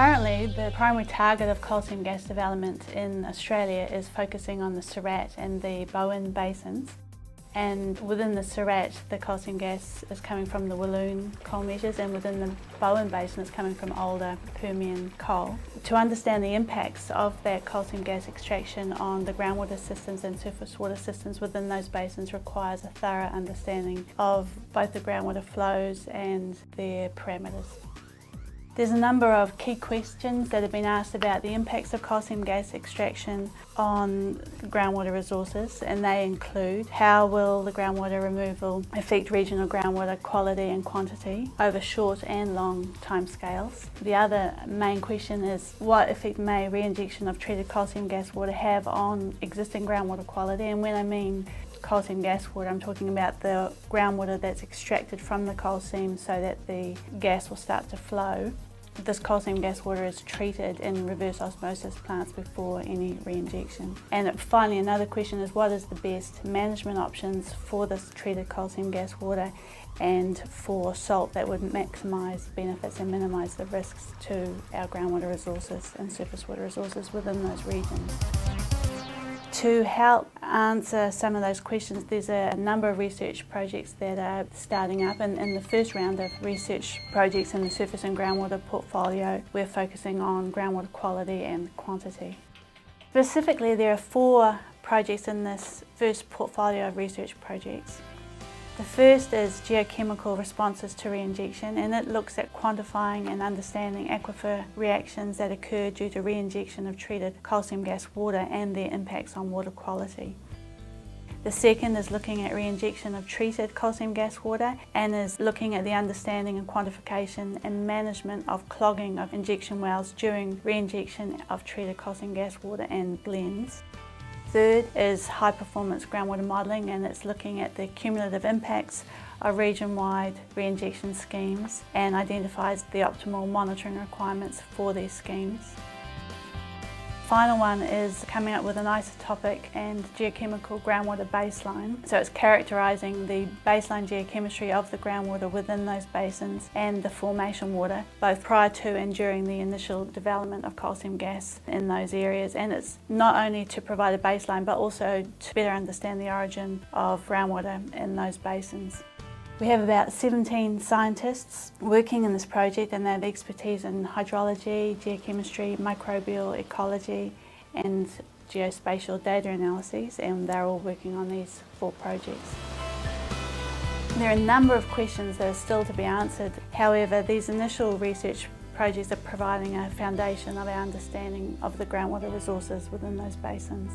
Currently, the primary target of coal seam gas development in Australia is focusing on the Surat and the Bowen basins. And within the Surat, the coal seam gas is coming from the Walloon coal measures, and within the Bowen basin, it's coming from older Permian coal. To understand the impacts of that coal seam gas extraction on the groundwater systems and surface water systems within those basins requires a thorough understanding of both the groundwater flows and their parameters. There's a number of key questions that have been asked about the impacts of coal seam gas extraction on groundwater resources, and they include: how will the groundwater removal affect regional groundwater quality and quantity over short and long timescales? The other main question is: what effect may reinjection of treated coal seam gas water have on existing groundwater quality? And when I mean coal seam gas water, I'm talking about the groundwater that's extracted from the coal seam so that the gas will start to flow. This coal seam gas water is treated in reverse osmosis plants before any reinjection. And finally, another question is: what is the best management options for this treated coal seam gas water and for salt that would maximise benefits and minimise the risks to our groundwater resources and surface water resources within those regions? To help answer some of those questions, there's a number of research projects that are starting up, and in the first round of research projects in the surface and groundwater portfolio, we're focusing on groundwater quality and quantity. Specifically, there are 4 projects in this first portfolio of research projects. The first is geochemical responses to reinjection, and it looks at quantifying and understanding aquifer reactions that occur due to reinjection of treated coal seam gas water and their impacts on water quality. The second is looking at reinjection of treated coal seam gas water and is looking at the understanding and quantification and management of clogging of injection wells during reinjection of treated coal seam gas water and blends. Third is high performance groundwater modelling, and it's looking at the cumulative impacts of region-wide reinjection schemes and identifies the optimal monitoring requirements for these schemes. Final one is coming up with an isotopic and geochemical groundwater baseline. So it's characterising the baseline geochemistry of the groundwater within those basins and the formation water, both prior to and during the initial development of coal seam gas in those areas. And it's not only to provide a baseline, but also to better understand the origin of groundwater in those basins. We have about 17 scientists working in this project, and they have expertise in hydrology, geochemistry, microbial ecology and geospatial data analyses, and they're all working on these 4 projects. There are a number of questions that are still to be answered. However, these initial research projects are providing a foundation of our understanding of the groundwater resources within those basins.